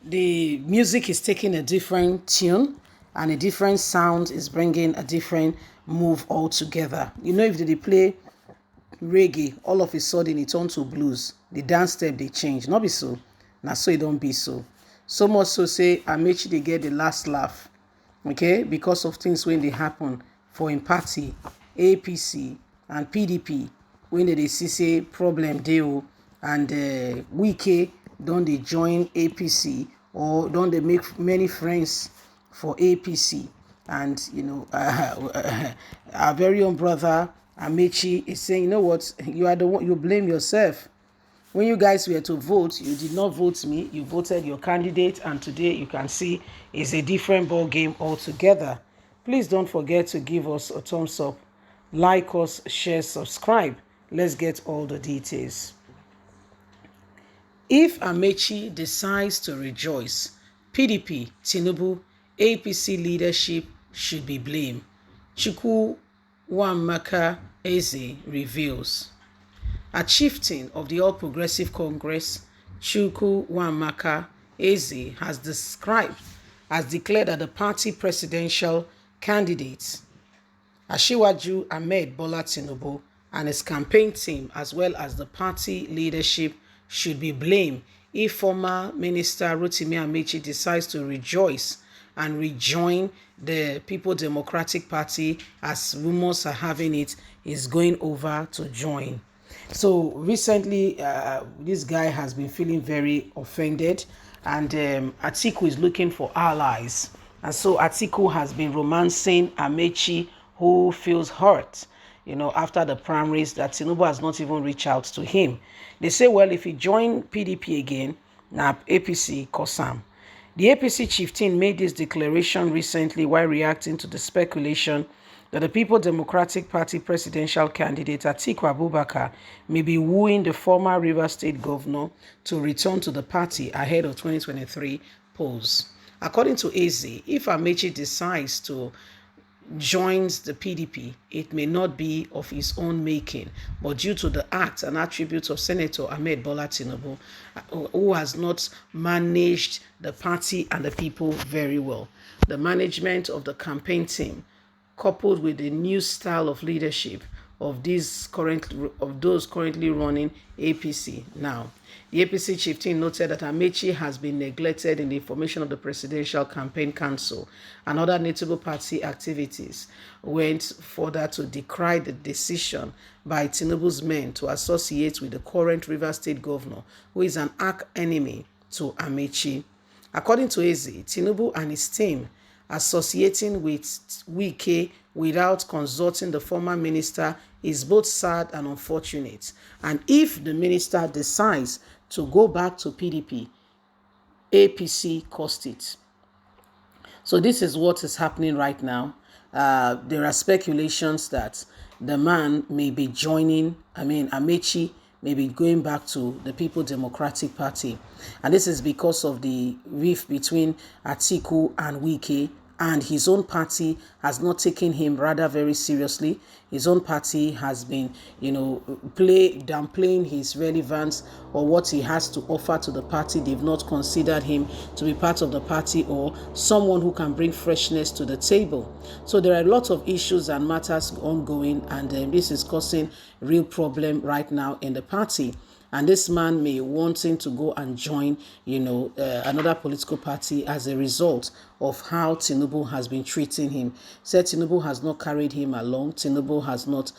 the music is taking a different tune and a different sound is bringing a different move altogether. If they play reggae, all of a sudden it turn to blues. The dance step they change. Not be so. Now so it don't be so. So much so say Amechi they get the last laugh. Okay, because of things when they happen for in party, APC and PDP, when they see say problem deal and Wike don't they join APC or don't they make many friends for APC. And our very own brother Amechi is saying, you know what, you are the one, you blame yourself. When you guys were to vote, you did not vote me, you voted your candidate, and today you can see it's a different ball game altogether. Please don't forget to give us a thumbs up, like us, share, subscribe. Let's get all the details. If Amechi decides to rejoice, PDP, Tinubu, APC leadership should be blamed. Chukwuemeka Eze reveals. A chieftain of the All Progressive Congress, Chukwuemeka Eze, has declared that the party presidential candidate, Asiwaju Ahmed Bola Tinubu, and his campaign team, as well as the party leadership, should be blamed if former Minister Rotimi Amechi decides to rejoice and rejoin the People Democratic Party, as rumors are having it, is going over to join. So recently, this guy has been feeling very offended, and Atiku is looking for allies. And so Atiku has been romancing Amechi, who feels hurt, after the primaries, that Tinubu has not even reached out to him. They say, well, if he join PDP again, now APC Kosam. The APC chieftain made this declaration recently while reacting to the speculation that the People Democratic Party presidential candidate Atiku Abubakar may be wooing the former Rivers State governor to return to the party ahead of 2023 polls. According to Eze, if Amechi decides to joins the PDP, it may not be of his own making, but due to the acts and attributes of Senator Ahmed Bola Tinubu, who has not managed the party and the people very well. The management of the campaign team, coupled with the new style of leadership of those currently running APC now. The APC chieftain noted that Amechi has been neglected in the formation of the Presidential Campaign Council, and other notable party activities. Went further to decry the decision by Tinubu's men to associate with the current Rivers State governor, who is an arch enemy to Amechi. According to Eze, Tinubu and his team associating with Wike without consulting the former minister is both sad and unfortunate. And if the minister decides to go back to PDP, APC cost it. So this is what is happening right now. There are speculations that the man may be Amechi may be going back to the People Democratic Party. And this is because of the rift between Atiku and Wike, and his own party has not taken him rather very seriously. His own party has been, downplaying his relevance or what he has to offer to the party. They've not considered him to be part of the party or someone who can bring freshness to the table. So there are a lot of issues and matters ongoing, and this is causing real problem right now in the party. And this man may wanting to go and join, another political party as a result of how Tinubu has been treating him. Said Tinubu has not carried him along. Tinubu has not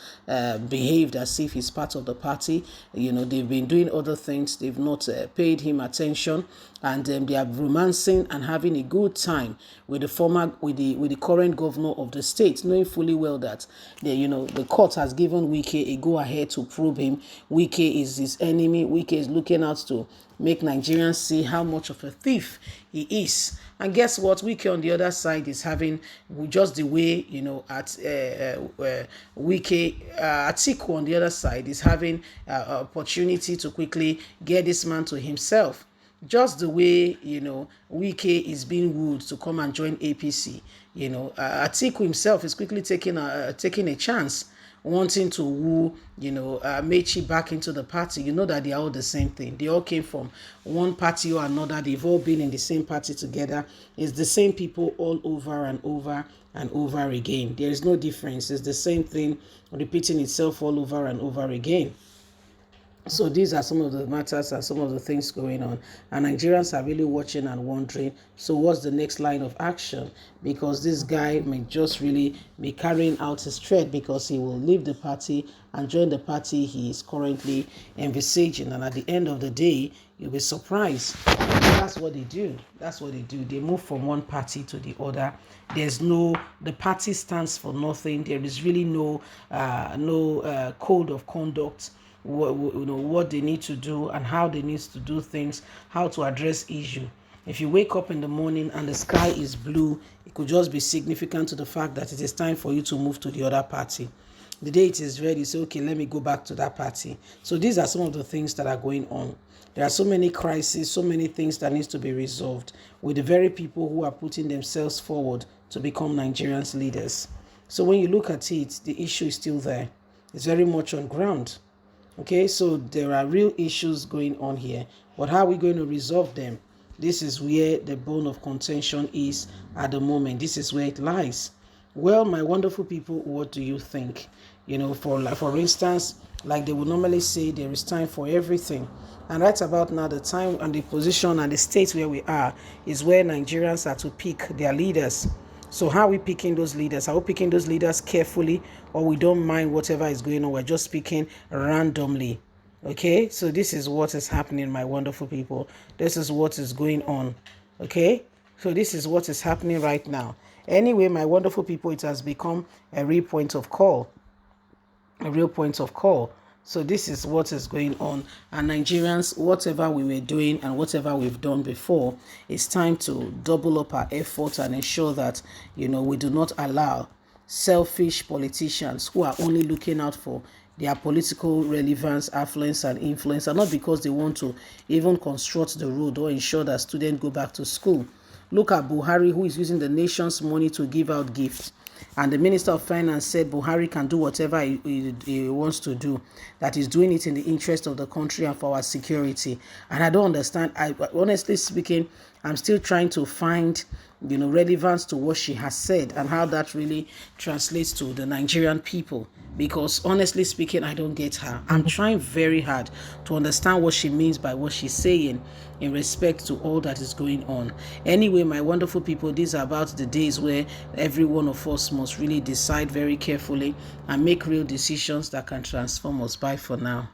behaved as if he's part of the party. They've been doing other things. They've not paid him attention, and they are romancing and having a good time with the current governor of the state, knowing fully well that the court has given Wike a go ahead to prove him. Wike is his enemy. Wike is looking out to make Nigerians see how much of a thief he is. And guess what? Wike on the other side is having just the way, Atiku on the other side is having opportunity to quickly get this man to himself. Just the way, Wike is being wooed to come and join APC. Atiku himself is quickly taking a chance wanting to woo, Mechi back into the party. You know that they are all the same thing. They all came from one party or another. They've all been in the same party together. It's the same people all over and over and over again. There is no difference. It's the same thing repeating itself all over and over again. So these are some of the matters and some of the things going on. And Nigerians are really watching and wondering, so what's the next line of action? Because this guy may just really be carrying out his threat, because he will leave the party and join the party he is currently envisaging. And at the end of the day, you'll be surprised. That's what they do. That's what they do. They move from one party to the other. The party stands for nothing. There is really no code of conduct. What they need to do and how they need to do things, how to address issue. If you wake up in the morning and the sky is blue, it could just be significant to the fact that it is time for you to move to the other party. The day it is ready, say, okay, let me go back to that party. So these are some of the things that are going on. There are so many crises, so many things that needs to be resolved with the very people who are putting themselves forward to become Nigerians leaders. So when you look at it, the issue is still there. It's very much on ground. Okay, so there are real issues going on here, but how are we going to resolve them? This is where the bone of contention is at the moment. This is where it lies. Well, my wonderful people, what do you think? For instance, like they would normally say, there is time for everything. And right about now, the time and the position and the state where we are is where Nigerians are to pick their leaders. So how are we picking those leaders? Are we picking those leaders carefully, or we don't mind whatever is going on? We're just picking randomly. Okay, so this is what is happening, my wonderful people. This is what is going on. Okay, so this is what is happening right now. Anyway, my wonderful people, it has become a real point of call. A real point of call. So this is what is going on. And Nigerians, whatever we were doing and whatever we've done before, it's time to double up our efforts and ensure that, we do not allow selfish politicians who are only looking out for their political relevance, affluence, and influence, and not because they want to even construct the road or ensure that students go back to school. Look at Buhari, who is using the nation's money to give out gifts. And the Minister of Finance said Buhari can do whatever he wants to do, that he's doing it in the interest of the country and for our security. And I don't understand. Honestly speaking, I'm still trying to find, relevance to what she has said and how that really translates to the Nigerian people. Because honestly speaking, I don't get her. I'm trying very hard to understand what she means by what she's saying in respect to all that is going on. Anyway, my wonderful people, these are about the days where every one of us must really decide very carefully and make real decisions that can transform us. Bye for now.